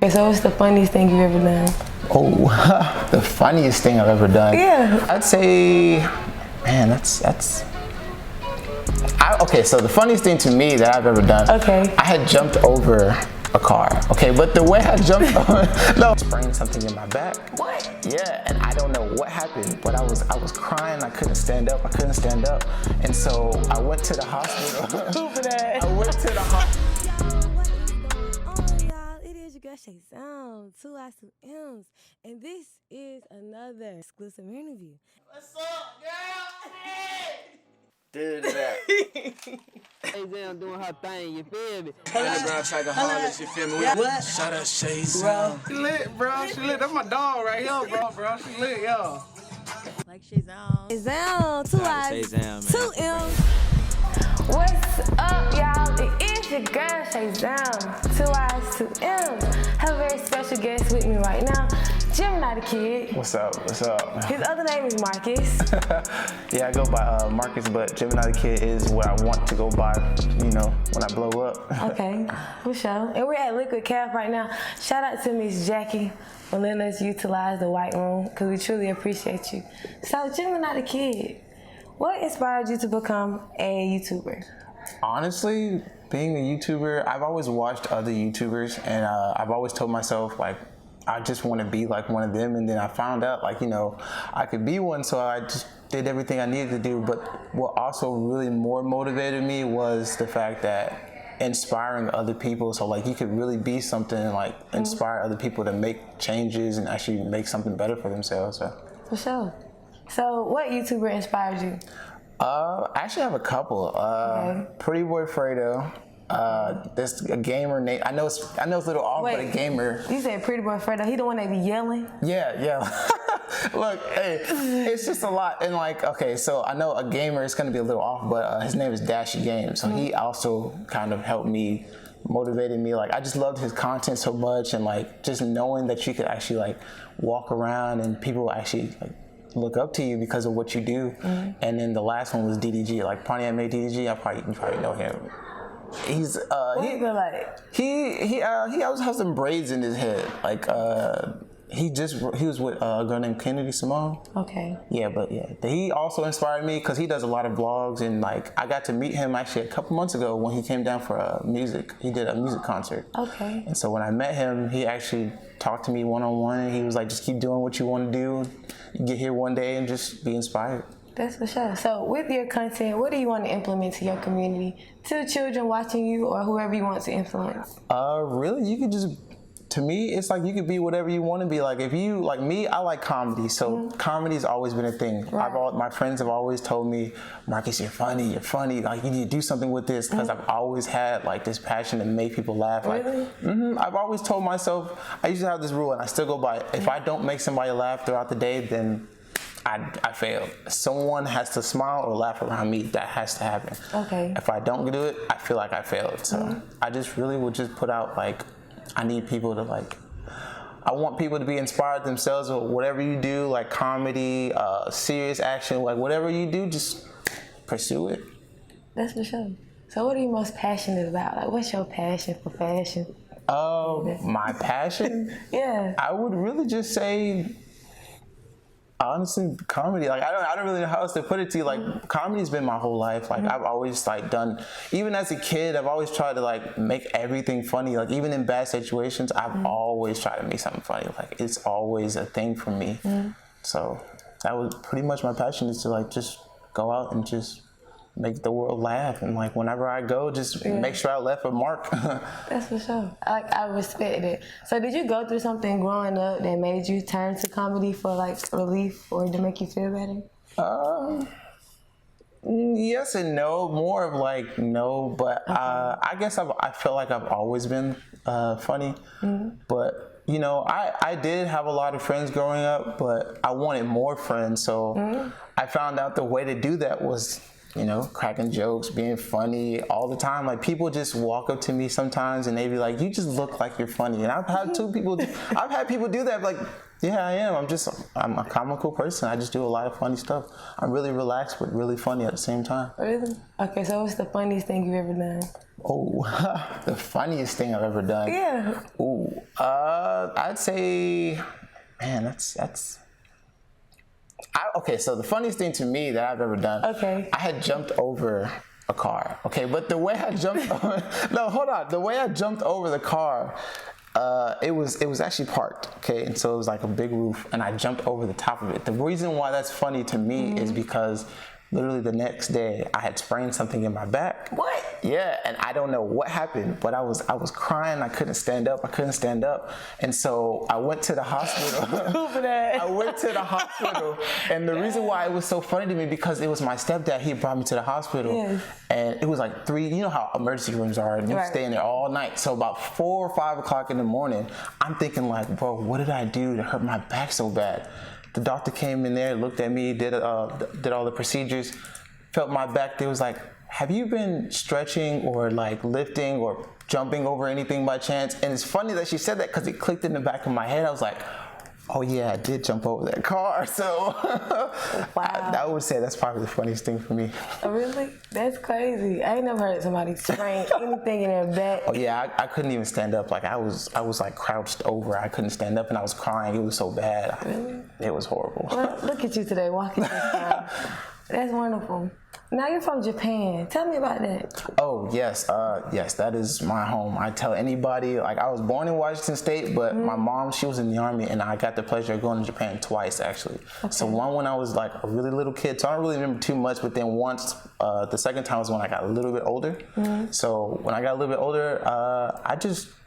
Okay, so what's the funniest thing you've ever done? Oh, the funniest thing I've ever done. Yeah. I'd say, man, okay, so the funniest thing to me that I've ever done. Okay. I had jumped over a car. Okay, but the way I jumped over, no, sprained something in my back. What? Yeah, and I don't know what happened, but I was crying. I couldn't stand up. And so I went to the hospital. Stupid ass. I went to the hospital. Shay Sound, 2 I's, 2 M's, and this is another exclusive interview. What's up, girl? Hey! Shay Sound doing her thing, you feel me? That girl tried to holler, you feel me? What? Shout out Shay Sound. She lit, bro. She lit. That's my dog right here, bro. She lit, yo. Like Shay Sound. Shay Sound, 2 I's, 2 M's. What's up, y'all? It is your girl, Shay Sound, 2 I's, 2 M's. Have a very special guest with me right now, Gemini The Kidd. What's up? What's up? His other name is Marcus. Yeah, I go by Marcus, but Gemini The Kidd is what I want to go by, you know, when I blow up. Okay, for sure. And we're at Liquid Calf right now. Shout out to Miss Jackie for letting us utilize the white room, because we truly appreciate you. So, Gemini The Kidd, what inspired you to become a YouTuber? Honestly, being a YouTuber, I've always watched other YouTubers, and I've always told myself, like, I just want to be like one of them. And then I found out, like, you know, I could be one, so I just did everything I needed to do. But what also really more motivated me was the fact that inspiring other people. So, like, you could really be something and, like, inspire other people to make changes and actually make something better for themselves. So. For sure. So, what YouTuber inspired you? I actually have a couple. Pretty Boy Fredo. There's a gamer named, I know it's a little off, but a gamer. You said Pretty Boy Fredo. He the one that be yelling? Yeah. Look, hey, it's just a lot. And like, okay, so I know a gamer is gonna be a little off, but his name is Dashy Games. So he also kind of helped me, motivated me. Like, I just loved his content so much, and like just knowing that you could actually like walk around and people actually like look up to you because of what you do. And then the last one was DDG, like Pontiac made DDG. You probably know him. He's what he look like? He always has some braids in his head. Like he was with a girl named Kennedy Simone. Okay. Yeah, but yeah, he also inspired me because he does a lot of vlogs, and like I got to meet him actually a couple months ago when he came down for music. He did a music concert. Okay. And so when I met him, he actually talked to me one-on-one, and he was like, just keep doing what you want to do. You get here one day and just be inspired. That's for sure. So with your content, what do you want to implement to your community, to children watching you or whoever you want to influence? Really, you could just, to me, it's like you could be whatever you want to be. Like if you, like me, I like comedy. So comedy's always been a thing. Right. My friends have always told me, Marcus, you're funny. Like you need to do something with this, because I've always had like this passion to make people laugh. Really? Like, I've always told myself, I used to have this rule and I still go by it. If I don't make somebody laugh throughout the day, then I failed. Someone has to smile or laugh around me. That has to happen. Okay. If I don't do it, I feel like I failed. So I just really would just put out, like, I need people to, like, I want people to be inspired themselves with whatever you do, like comedy, serious action, like whatever you do, just pursue it. That's for sure. So what are you most passionate about? Like, what's your passion for fashion? My passion? Yeah. I would really just say, honestly, comedy. Like I don't really know how else to put it to you. Like comedy's been my whole life. Like I've always like done, even as a kid, I've always tried to like make everything funny. Like even in bad situations, I've always tried to make something funny. Like it's always a thing for me. So that was pretty much my passion, is to like just go out and just make the world laugh, and like whenever I go, just make sure I left a mark. That's for sure. I respect it. So did you go through something growing up that made you turn to comedy for like relief or to make you feel better? Yes and no. More of like no, but I guess I feel like I've always been funny. But you know, I did have a lot of friends growing up, but I wanted more friends, so I found out the way to do that was, you know, cracking jokes, being funny all the time. Like people just walk up to me sometimes and they be like, "You just look like you're funny." And I've had people do that. Like, yeah, I am. I'm a comical person. I just do a lot of funny stuff. I'm really relaxed but really funny at the same time. Really? Okay, so what's the funniest thing you've ever done? Oh, the funniest thing I've ever done. Yeah. Ooh, I'd say, man, okay, so the funniest thing to me that I've ever done, I had jumped over a car. Okay, but the way I jumped over, no, hold on. The way I jumped over the car, it was actually parked, okay? And so it was like a big roof, and I jumped over the top of it. The reason why that's funny to me is because literally the next day I had sprained something in my back. What? Yeah, and I don't know what happened, but I was crying. I couldn't stand up. And so I went to the hospital. I went to the hospital, and the reason why it was so funny to me because it was my stepdad. He brought me to the hospital, and it was like 3. You know how emergency rooms are, and you stay in there all night. So about 4 or 5 o'clock in the morning, I'm thinking like, bro, what did I do to hurt my back so bad? The doctor came in there, looked at me, did all the procedures, felt my back. They was like, have you been stretching or like lifting or jumping over anything by chance? And it's funny that she said that because it clicked in the back of my head. I was like, oh yeah, I did jump over that car. So I would say that's probably the funniest thing for me. Oh, really? That's crazy. I ain't never heard somebody sprain anything in their back. Oh yeah, I couldn't even stand up. Like I was like crouched over. I couldn't stand up and I was crying. It was so bad. Really? It was horrible. Well, look at you today, walking this town. That's wonderful. Now you're from Japan. Tell me about that. Oh, yes. Yes, that is my home. I tell anybody, like I was born in Washington State, but my mom, she was in the Army, and I got the pleasure of going to Japan twice, actually. Okay. So one when I was like a really little kid, so I don't really remember too much, but then once, the second time was when I got a little bit older. So when I got a little bit older,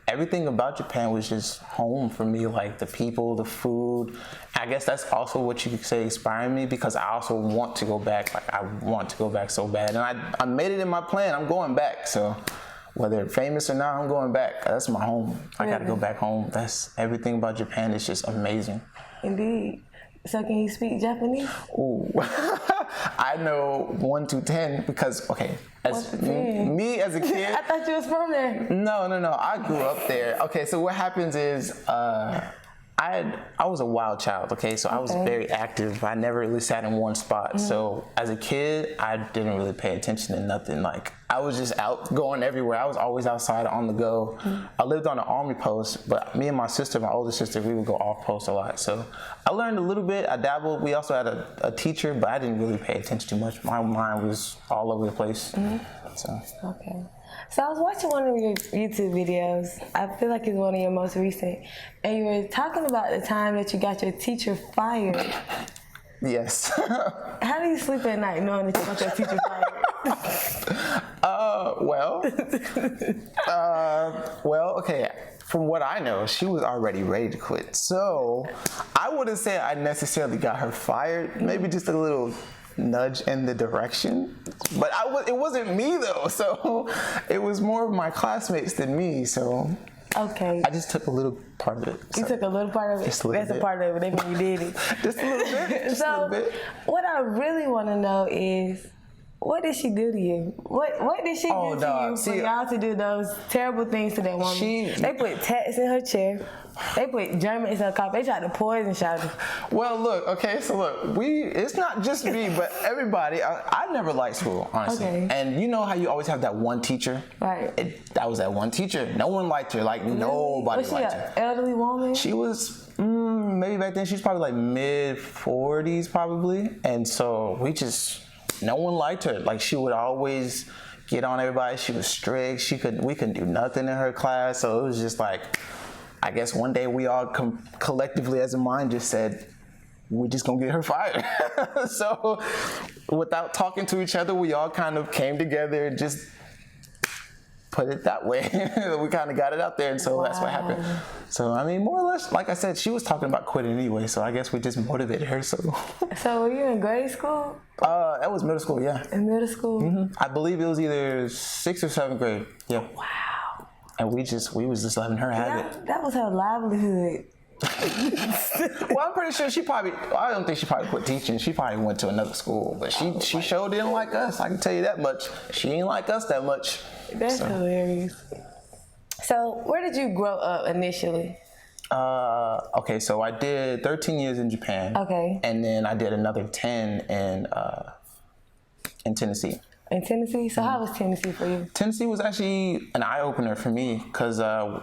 everything about Japan was just home for me, like the people, the food. I guess that's also what you could say inspired me because I also want to go back. Like I want to go back so bad. And I made it in my plan. I'm going back. So whether famous or not, I'm going back. That's my home. I got to go back home. That's everything about Japan is just amazing. Indeed. So can you speak Japanese? Ooh, I know 1 to 10 because, okay, me as a kid. I thought you was from there. No. I grew up there. Okay, so what happens is I was a wild child, okay? So I was very active. I never really sat in one spot. So as a kid, I didn't really pay attention to nothing. Like I was just out going everywhere. I was always outside on the go. I lived on an army post, but me and my sister, my older sister, we would go off post a lot. So I learned a little bit. I dabbled. We also had a teacher, but I didn't really pay attention too much. My mind was all over the place. So. Okay. So I was watching one of your YouTube videos. I feel like it's one of your most recent. And you were talking about the time that you got your teacher fired. Yes. How do you sleep at night knowing that you got your teacher fired? Well, okay. From what I know, she was already ready to quit. So I wouldn't say I necessarily got her fired. Maybe just a little nudge in the direction, but it wasn't me though, so it was more of my classmates than me, so I just took a little part of it. You took a little part of it? Just a little bit. That's a part of it, that means you did it. Just a little bit. Just a little bit. What I really want to know is, what did she do to you? What did she do to you for y'all to do those terrible things to that woman? They put tats in her chair. They put Germans in her coffee. They tried to poison Shawty. Well, look, okay, so look, it's not just me, but everybody. I never liked school, honestly. Okay. And you know how you always have that one teacher? Right. That was that one teacher. No one liked her. Like, nobody liked her. Was she an elderly woman? She was, maybe back then, she was probably like mid-40s, probably. And so no one liked her. Like, she would always get on everybody. She was strict. We couldn't do nothing in her class. So it was just like, I guess one day we all collectively as a mind just said, we're just gonna get her fired. So without talking to each other, we all kind of came together and just put it that way. We kind of got it out there, and so that's what happened. So I mean, more or less, like I said, she was talking about quitting anyway, so I guess we just motivated her. So were you in grade school? That was middle school, yeah. In middle school? I believe it was either 6th or 7th grade, yeah. Wow. And we was just letting her have it. That was her livelihood. Well, I'm pretty sure I don't think she probably quit teaching. She probably went to another school, but she sure didn't like us. I can tell you that much. She didn't like us that much. That's hilarious. So where did you grow up initially? Okay, so I did 13 years in Japan. Okay. And then I did another 10 in Tennessee. in Tennessee. So how was Tennessee for you? Tennessee was actually an eye-opener for me because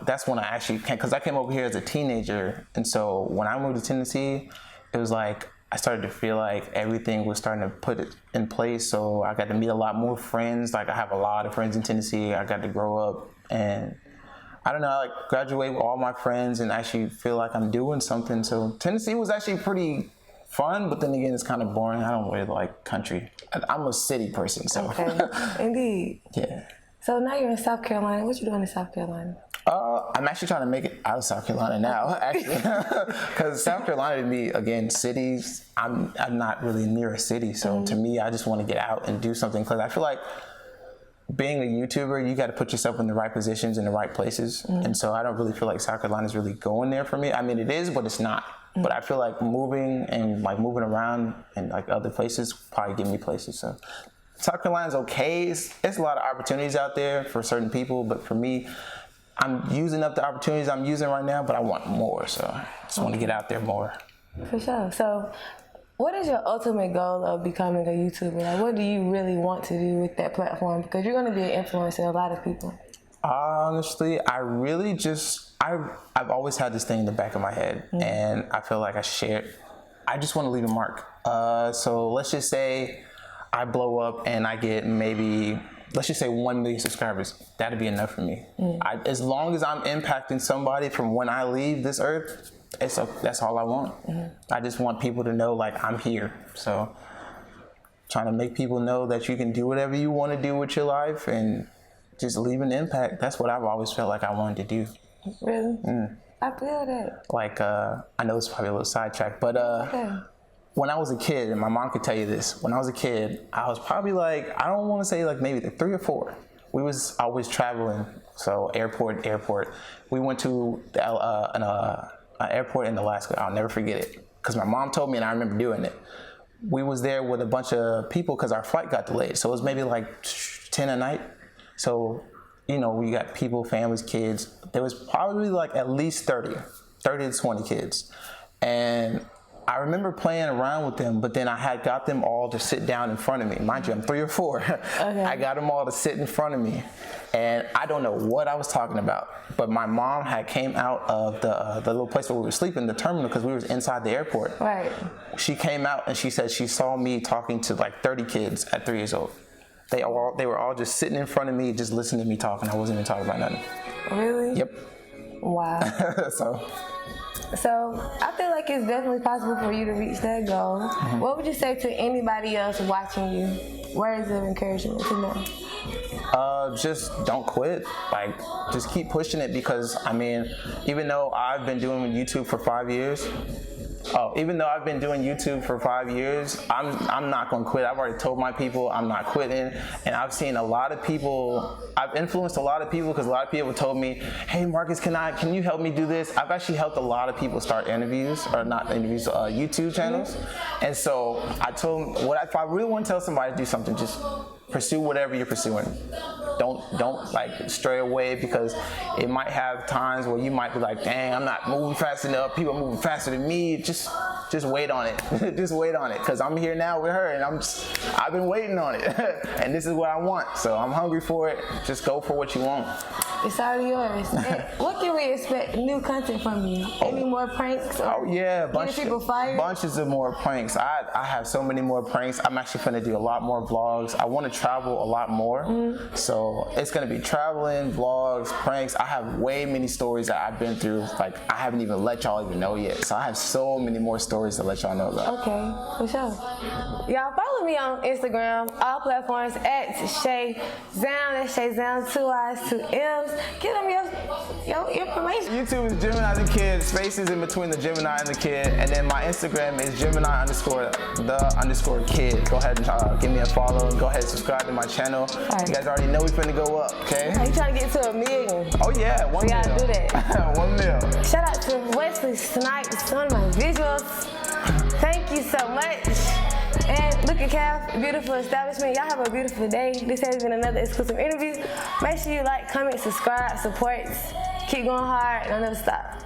that's when I actually came, because I came over here as a teenager. And so when I moved to Tennessee, it was like I started to feel like everything was starting to put it in place. So I got to meet a lot more friends. Like I have a lot of friends in Tennessee. I got to grow up and I don't know, I like graduate with all my friends and actually feel like I'm doing something. So Tennessee was actually pretty fun, but then again, it's kind of boring. I don't really like country. I'm a city person, so. Okay, indeed. Yeah. So now you're in South Carolina. What you doing in South Carolina? I'm actually trying to make it out of South Carolina now, actually. Because South Carolina to me, again, cities, I'm not really near a city. So to me, I just want to get out and do something because I feel like being a YouTuber, you got to put yourself in the right positions in the right places. And so I don't really feel like South Carolina is really going there for me. I mean, it is, but it's not. But I feel like moving around and like other places probably give me places. So South Carolina's okay. It's a lot of opportunities out there for certain people, but for me, I'm using up the opportunities I'm using right now, but I want more. So I just want to get out there more. For sure. So what is your ultimate goal of becoming a YouTuber? Like, what do you really want to do with that platform? Because you're going to be an influencer to a lot of people. Honestly, I really I've always had this thing in the back of my head, and I feel like I just want to leave a mark. So let's just say I blow up and I get maybe, let's just say 1 million subscribers. That'd be enough for me. As long as I'm impacting somebody from when I leave this earth, that's all I want. I just want people to know like I'm here. So trying to make people know that you can do whatever you want to do with your life and just leave an impact. That's what I've always felt like I wanted to do. Really? I feel that. Like, I know it's probably a little sidetrack, but when I was a kid, and my mom could tell you this, when I was a kid, I was probably like, I don't want to say like maybe 3 or 4. We was always traveling, so airport. We went to an airport in Alaska. I'll never forget it, because my mom told me and I remember doing it. We was there with a bunch of people because our flight got delayed, so it was maybe like 10 a night. So, you know, we got people, families, kids. There was probably like at least 30 to 20 kids. And I remember playing around with them, but then I had got them all to sit down in front of me. Mind you, I'm 3 or 4. Okay. I got them all to sit in front of me. And I don't know what I was talking about, but my mom had came out of the little place where we were sleeping, the terminal, because we were inside the airport. Right. She came out and she said she saw me talking to like 30 kids at 3 years old. They were all just sitting in front of me, just listening to me talking. I wasn't even talking about nothing. Really? Yep. Wow. So I feel like it's definitely possible for you to reach that goal. What would you say to anybody else watching you? Words of encouragement to them? Just don't quit. Like, just keep pushing it, because I mean, even though I've been doing YouTube for 5 years, I'm not going to quit. I've already told my people I'm not quitting. And I've seen a lot of people, I've influenced a lot of people, because a lot of people told me, hey Marcus, can you help me do this? I've actually helped a lot of people start YouTube channels. And so I told them, if I really want to tell somebody to do something, just pursue whatever you're pursuing. Don't like stray away, because it might have times where you might be like, dang, I'm not moving fast enough. People are moving faster than me. Just wait on it. Just wait on it, because I'm here now with her, and I've been waiting on it, and this is what I want. So I'm hungry for it. Just go for what you want. It's all yours. What can we expect new content from you? Any more pranks? Bunches of more pranks. I have so many more pranks. I'm actually going to do a lot more vlogs. I want to travel a lot more. So it's going to be traveling, vlogs, pranks. I have way many stories that I've been through. Like, I haven't even let y'all even know yet. So I have so many more stories to let y'all know about. Okay, for sure. Y'all follow me on Instagram, all platforms at Shay Zam. That's Shay Zam, 2 I's, 2 M's. Give them your information. YouTube is Gemini The Kidd, spaces in between the Gemini and the Kidd, and then my Instagram is Gemini_the_Kidd. Go ahead and give me a follow. Go ahead and subscribe to my channel. Right. You guys already know we finna go up, okay? Are you trying to get to 1 million? Oh yeah, 1 million. We gotta do that. 1 million. Shout out to Wesley Snipes, one of my visuals. Thank you so much. And look at Calf, beautiful establishment. Y'all have a beautiful day. This has been another exclusive interview. Make sure you like, comment, subscribe, support. Keep going hard, don't never stop.